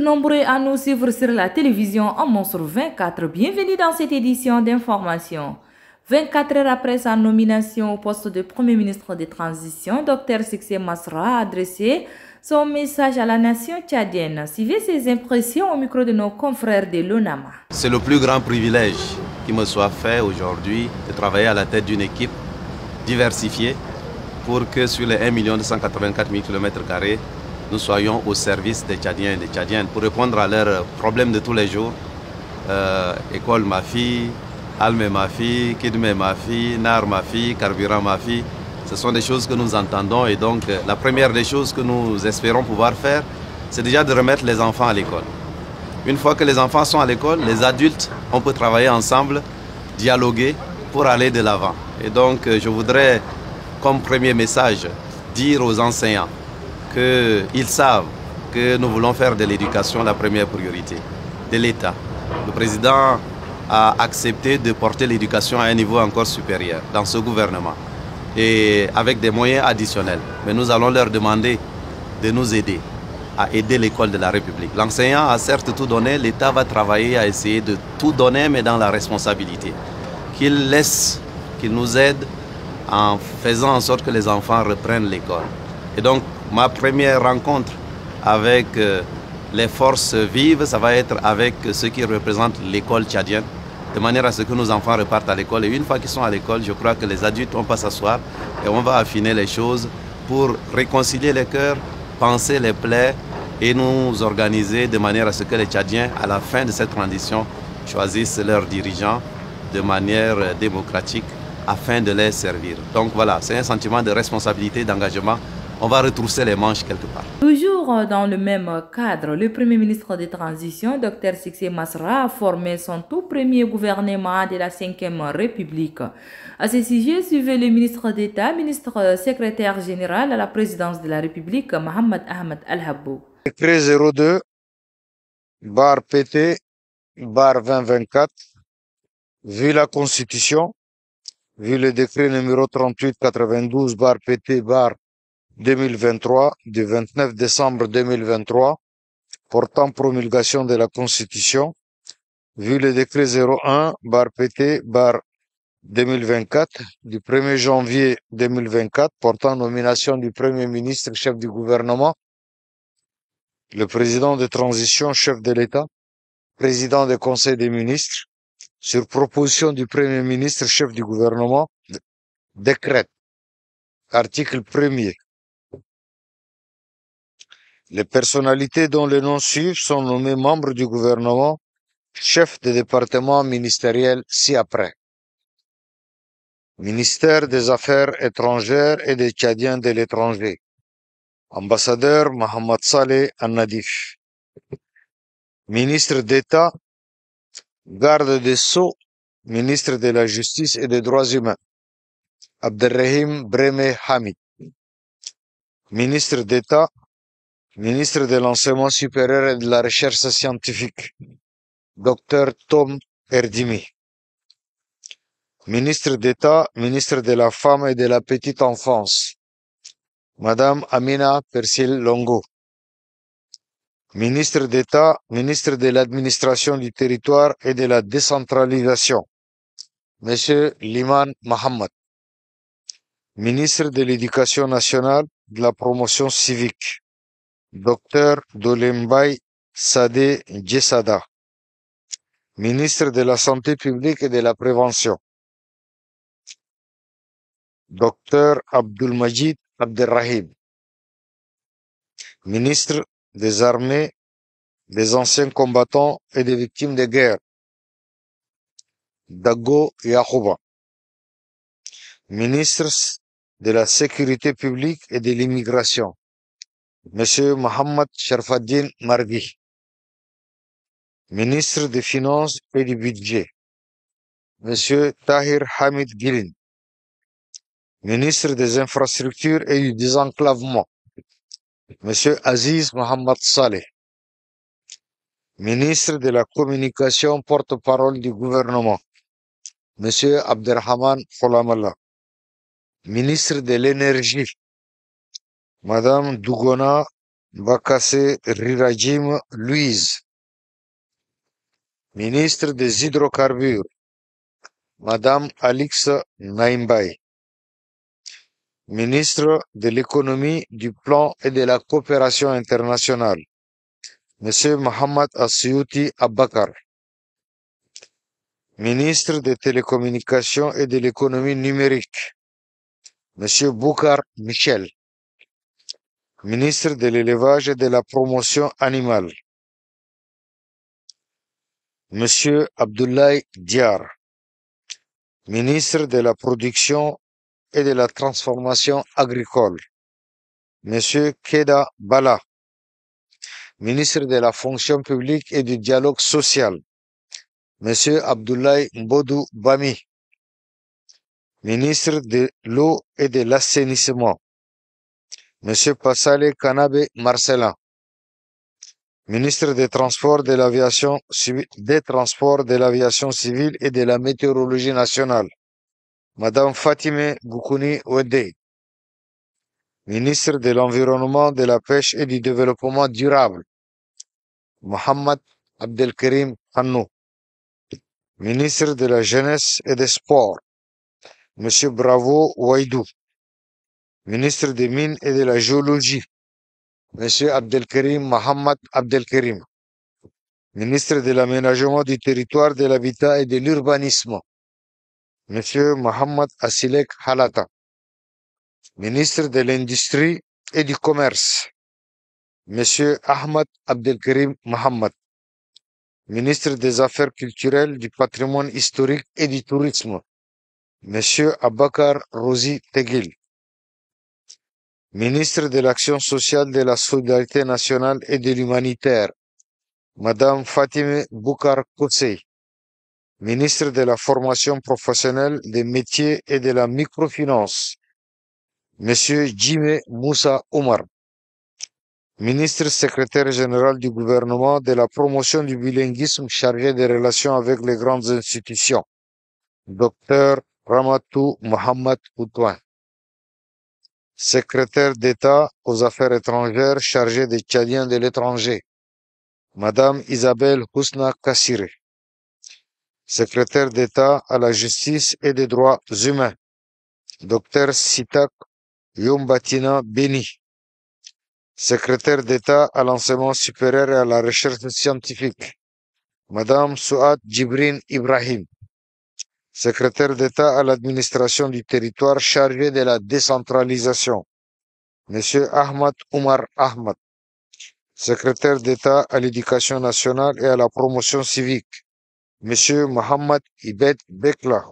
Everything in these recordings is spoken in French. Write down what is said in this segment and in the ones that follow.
nombreux à nous suivre sur la télévision en Mansour 24. Bienvenue dans cette édition d'information. 24 heures après sa nomination au poste de Premier ministre de transition, Dr Sixé Masra a adressé son message à la nation tchadienne. Suivez ses impressions au micro de nos confrères de l'ONAMA. C'est le plus grand privilège qui me soit fait aujourd'hui de travailler à la tête d'une équipe diversifiée pour que sur les 1 284 000 km², nous soyons au service des Tchadiens et des Tchadiennes pour répondre à leurs problèmes de tous les jours. École ma fille, Alme ma fille, Kidme ma fille, Nar ma fille, Carburant ma fille. Ce sont des choses que nous entendons et donc la première des choses que nous espérons pouvoir faire, c'est déjà de remettre les enfants à l'école. Une fois que les enfants sont à l'école, les adultes, on peut travailler ensemble, dialoguer pour aller de l'avant. Et donc je voudrais, comme premier message, dire aux enseignants qu'ils savent que nous voulons faire de l'éducation la première priorité de l'État. Le président a accepté de porter l'éducation à un niveau encore supérieur dans ce gouvernement et avec des moyens additionnels. Mais nous allons leur demander de nous aider à aider l'école de la République. L'enseignant a certes tout donné, l'État va travailler à essayer de tout donner, mais dans la responsabilité. Qu'il laisse, qu'il nous aide en faisant en sorte que les enfants reprennent l'école. Et donc, ma première rencontre avec les forces vives, ça va être avec ceux qui représentent l'école tchadienne, de manière à ce que nos enfants repartent à l'école. Et une fois qu'ils sont à l'école, je crois que les adultes, on va s'asseoir et on va affiner les choses pour réconcilier les cœurs, penser les plaies et nous organiser de manière à ce que les Tchadiens, à la fin de cette transition, choisissent leurs dirigeants de manière démocratique afin de les servir. Donc voilà, c'est un sentiment de responsabilité, d'engagement. On va retrousser les manches quelque part. Toujours dans le même cadre, le Premier ministre de transition, Dr Sixé Masra, a formé son tout premier gouvernement de la 5e République. À ce sujet, suivez le ministre d'État, ministre secrétaire général à la présidence de la République, Mohamed Ahmed Al-Habou. Décret 02, bar PT, bar 2024, vu la Constitution, vu le décret numéro 3892, bar PT, bar 2023, du 29 décembre 2023, portant promulgation de la Constitution, vu le décret 01, bar PT, bar 2024, du 1er janvier 2024, portant nomination du Premier ministre, chef du gouvernement, le président de transition, chef de l'État, président du Conseil des ministres, sur proposition du Premier ministre, chef du gouvernement, décrète, article 1er. Les personnalités dont les noms suivent sont nommés membres du gouvernement, chefs de département ministériel ci-après. Ministère des Affaires étrangères et des Tchadiens de l'étranger. Ambassadeur Mohamed Saleh Al-Nadif. Ministre d'État, garde des Sceaux, ministre de la Justice et des Droits humains. Abdelrahim Breme Hamid. Ministre d'État, ministre de l'Enseignement supérieur et de la Recherche scientifique, Dr Tom Erdimi. Ministre d'État, ministre de la Femme et de la Petite Enfance, Madame Amina Persil Longo. Ministre d'État, ministre de l'Administration du Territoire et de la Décentralisation, Monsieur Liman Mohamed. Ministre de l'Éducation nationale, de la Promotion civique, Dr Dolembay Sadeh Djessada. Ministre de la Santé publique et de la Prévention, Dr Abdulmajid Abdelrahim. Ministre des Armées, des anciens combattants et des victimes de guerre, Dago Yahouba. Ministre de la Sécurité publique et de l'Immigration, Monsieur Mohamed Sharfaddin Marghi. Ministre des Finances et du Budget, Monsieur Tahir Hamid Gilin. Ministre des Infrastructures et du Désenclavement, Monsieur Aziz Mohamed Saleh. Ministre de la Communication, porte-parole du gouvernement, Monsieur Abderrahman Kholamallah. Ministre de l'Énergie, Madame Dougona Bakassé Rirajim Louise. Ministre des Hydrocarbures, Madame Alix Naimbaye. Ministre de l'Économie, du Plan et de la Coopération internationale, Monsieur Mohamed Assiyouti Abbakar. Ministre des Télécommunications et de l'Économie numérique, Monsieur Boukar Michel. Ministre de l'Élevage et de la Promotion animale, Monsieur Abdoulaye Diar. Ministre de la Production et de la Transformation agricole, Monsieur Keda Bala. Ministre de la Fonction publique et du Dialogue social, Monsieur Abdoulaye Mbodou Bami. Ministre de l'Eau et de l'Assainissement, Monsieur Passale Kanabe Marcelin. Ministre des Transports, de l'Aviation civile et de la Météorologie nationale, Madame Fatime Goukouni Ouedé. Ministre de l'Environnement, de la Pêche et du Développement durable, Mohamed Abdelkarim Hannou. Ministre de la Jeunesse et des Sports, Monsieur Bravo Ouaidou. Ministre des Mines et de la Géologie, Monsieur Abdelkarim Mohamed Abdelkarim. Ministre de l'Aménagement du Territoire, de l'Habitat et de l'Urbanisme, Monsieur Mohamed Asilek Halata. Ministre de l'Industrie et du Commerce, Monsieur Ahmed Abdelkarim Mohamed. Ministre des Affaires culturelles, du Patrimoine historique et du Tourisme, Monsieur Abakar Rosi Tegil. Ministre de l'Action sociale, de la Solidarité nationale et de l'Humanitaire, Madame Fatime Boukar Koussey. Ministre de la Formation professionnelle, des métiers et de la microfinance, Monsieur Jimé Moussa Omar. Ministre secrétaire général du gouvernement, de la promotion du bilinguisme, chargé des relations avec les grandes institutions, Docteur Ramatou Mohamed Outouin. Secrétaire d'État aux Affaires étrangères, chargé des Tchadiens de l'étranger, Madame Isabelle Housna Kassiré. Secrétaire d'État à la Justice et des Droits humains, Docteur Sitak Yombatina Beni. Secrétaire d'État à l'enseignement supérieur et à la recherche scientifique, Madame Souad Djibrin Ibrahim. Secrétaire d'État à l'administration du territoire, chargé de la décentralisation, Monsieur Ahmad Oumar Ahmad. Secrétaire d'État à l'éducation nationale et à la promotion civique, Monsieur Mohamed Ibed Bekla.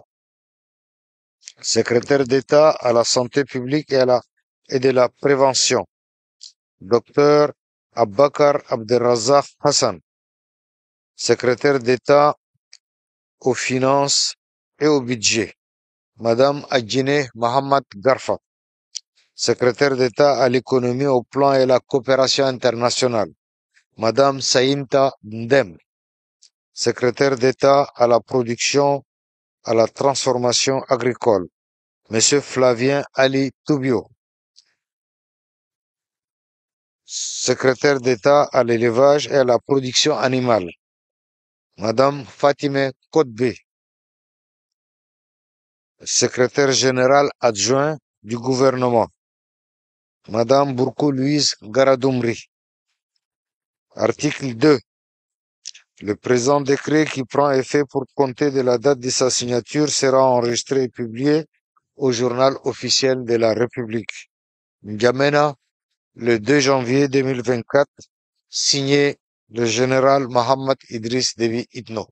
Secrétaire d'État à la santé publique et de la prévention, Docteur Abbakar Abderrazak Hassan. Secrétaire d'État aux finances et au budget, Madame Adjine Mohamed Garfa. Secrétaire d'État à l'économie, au plan et à la coopération internationale, Madame Saïmta Ndem. Secrétaire d'État à la production, à la transformation agricole, Monsieur Flavien Ali Toubio. Secrétaire d'État à l'élevage et à la production animale, Madame Fatime Kotbe. Secrétaire général adjoint du gouvernement, Madame Bourkou Louise Garadoumri. Article 2. Le présent décret, qui prend effet pour compter de la date de sa signature, sera enregistré et publié au journal officiel de la République. N'Djamena, le 2 janvier 2024, signé le général Mohamed Idriss Déby Itno.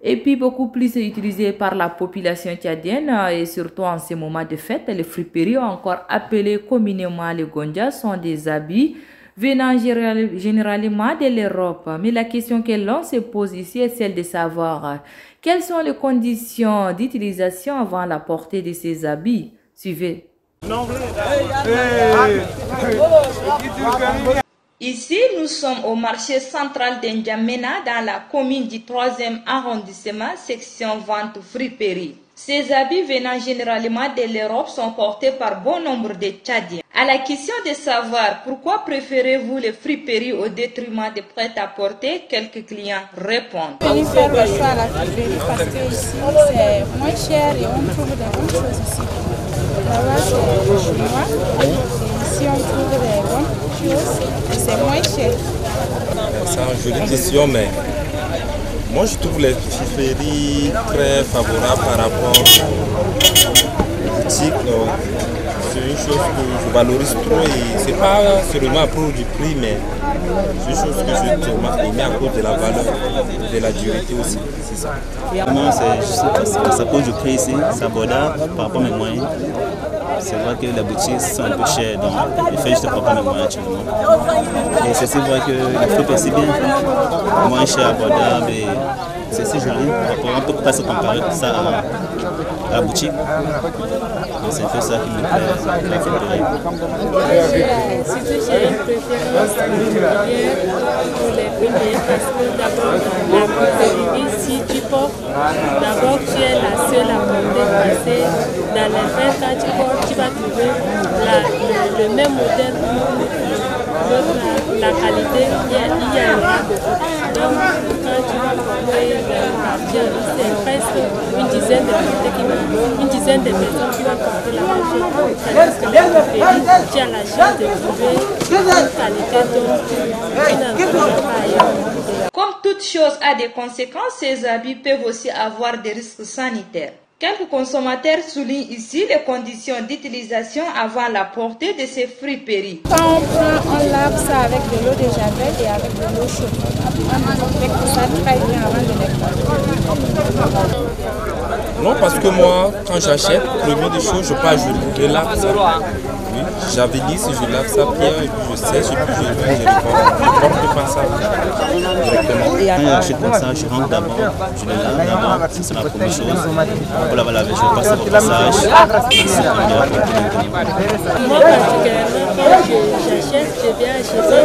Et puis beaucoup plus utilisé par la population tchadienne et surtout en ces moments de fête, les friperies, encore appelées communément les gondjas, sont des habits venant généralement de l'Europe. Mais la question que l'on se pose ici est celle de savoir quelles sont les conditions d'utilisation avant la portée de ces habits. Suivez. Ici, nous sommes au marché central d'Ndiamena dans la commune du 3e arrondissement, section vente friperie. Ces habits venant généralement de l'Europe sont portés par bon nombre de Tchadiens. À la question de savoir pourquoi préférez-vous les friperies au détriment des prêt-à-porter, quelques clients répondent. Je vais faire le choix à la friperie parce que ici c'est moins cher et on trouve des bonnes choses ici. Là-bas c'est chinois, ici on trouve des bonnes choses et c'est moins cher. C'est une jolie question, mais moi je trouve les friperies très favorables par rapport aux boutiques. C'est une chose que je valorise trop et c'est pas seulement à cause du prix, mais c'est une chose que je aimé à cause de la valeur, de la dureté aussi. C'est ça. Vraiment, c'est à cause du prix ici, c'est abordable par rapport à mes moyens. C'est vrai que les boutiques sont un peu chères, donc je fais juste par rapport à mes moyens actuellement. Et c'est aussi vrai que les fruits c'est bien, moins cher, abordable et c'est aussi joli. On ne peut pas se comparer ça à la boutique. C'est un peu ça qui me plaît, la friperie. Surtout j'ai une préférence particulière pour les friperies parce que d'abord la friperie, si tu portes, d'abord tu es la seule à porter parce que dans les vêtements quand tu portes, tu vas trouver le même modèle la qualité, il y a un rat de haut. Donc quand tu vas porter c'est presque une dizaine de personnes qui vont porter la même chose. C'est-à-dire que les friperies, tu as la chance de trouver une qualité dont tu n'en trouves pas ailleurs. Comme toute chose a des conséquences, ces habits peuvent aussi avoir des risques sanitaires. Quelques consommateurs soulignent ici les conditions d'utilisation avant la portée de ces friperies. Quand on prend, on lave ça avec de l'eau de javel et avec de l'eau chaude. On fait ça très bien avant de les porter. Non, parce que moi, quand j'achète, première des choses, je lave ça. Oui, j'avilisse, je lave ça bien, et puis je sèche, et puis je porte pas ça directement. Quand j'achète comme ça, je rentre d'abord, je le lave d'abord, c'est la première chose. Pour laver la je passe au passage, moi particulièrement, quand j'achète, je viens acheter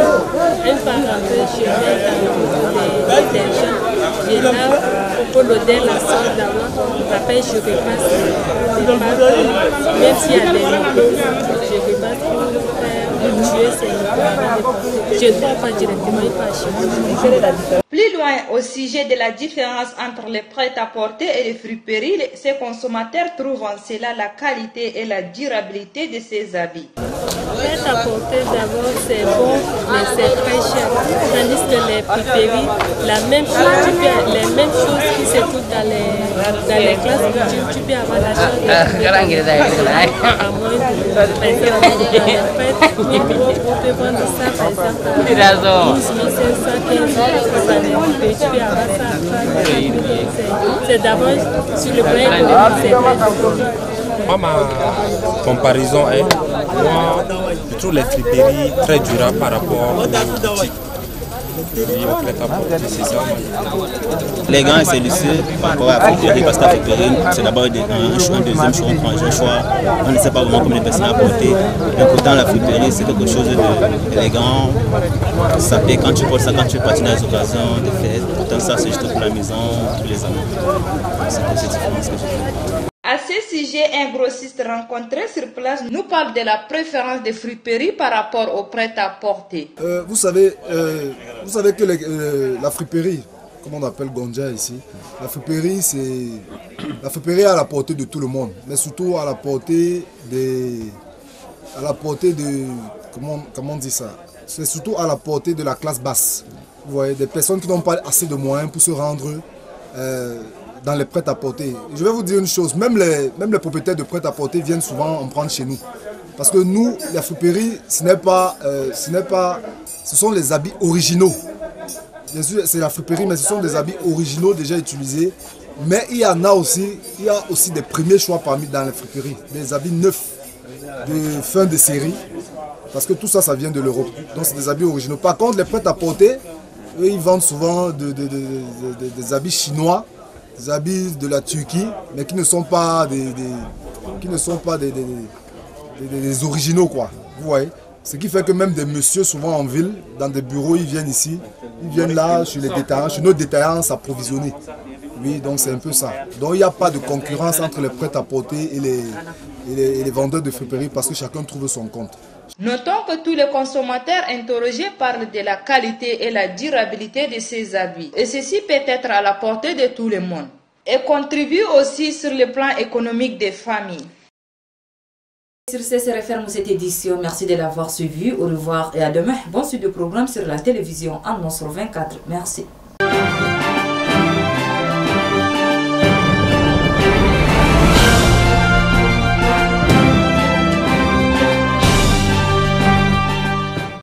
un parenthèse, je mets dans les détergents, je lave pour l'odeur, la sauce d'abord, après je repasse les pâtes, même s'il y a des microbes, je repasse pour tuer ces microbes. Je ne dois pas directement y passer. Plus loin au sujet de la différence entre les prêt-à-porter et les friperies, ces consommateurs trouvent en cela la qualité et la durabilité de ces habits. Prêt-à-porter d'abord c'est bon, mais c'est très cher. Tandis que les friperies, la même chose, les mêmes choses qui se trouvent dans les classes, tu peux avoir la chance de trouver à moins de par exemple, dans les fêtes, on peut vendre ça par exemple à 12 500, 15 000. C'est d'abord sur le plan économique. Moi, ma comparaison est, moi, je trouve les friperies très durables par rapport aux boutiques. Oui, au prêt-à-porter, c'est ça. Les gants, c'est lucieux par rapport à la friperie, parce que la friperie, c'est d'abord un choix, un deuxième choix, un troisième choix. On ne sait pas vraiment combien de personnes à porter. Et pourtant, la friperie, c'est quelque chose d'élégant. Ça plaît quand tu portes ça, quand tu partis dans les occasions de fête. Pourtant, ça, c'est juste pour la maison, tous les amours. C'est pour cette différence que j'ai fait. À ce sujet, un grossiste rencontré sur place nous parle de la préférence des friperies par rapport au prêt-à-porter. Vous savez que la friperie, comme on appelle Gonja ici, la friperie est à la portée de tout le monde, mais surtout à la portée comment on dit ça? C'est surtout à la portée de la classe basse. Vous voyez, des personnes qui n'ont pas assez de moyens pour se rendre dans les prêt-à-porter. Je vais vous dire une chose, même les propriétaires de prêt-à-porter viennent souvent en prendre chez nous. Parce que nous, la friperie, ce sont les habits originaux. Bien sûr, c'est la friperie, mais ce sont des habits originaux déjà utilisés. Mais il y a aussi des premiers choix dans les friperies. Des habits neufs, de fin de série. Parce que tout ça, ça vient de l'Europe. Donc c'est des habits originaux. Par contre, les prêt-à-porter, eux, ils vendent souvent des habits chinois, des habits de la Turquie, mais qui ne sont pas des originaux, quoi. Vous voyez. Ce qui fait que même des messieurs, souvent en ville, dans des bureaux, ils viennent ici, ils viennent là, chez les détaillants, chez nos détaillants, s'approvisionner. Oui, donc c'est un peu ça. Donc il n'y a pas de concurrence entre les prêt-à-porter et les vendeurs de friperie parce que chacun trouve son compte. Notons que tous les consommateurs interrogés parlent de la qualité et la durabilité de ces habits. Et ceci peut être à la portée de tout le monde. Et contribue aussi sur le plan économique des familles. Sur ce, se referme cette édition. Merci de l'avoir suivi. Au revoir et à demain. Bon suite de programme sur la télévision Annonce 24. Merci.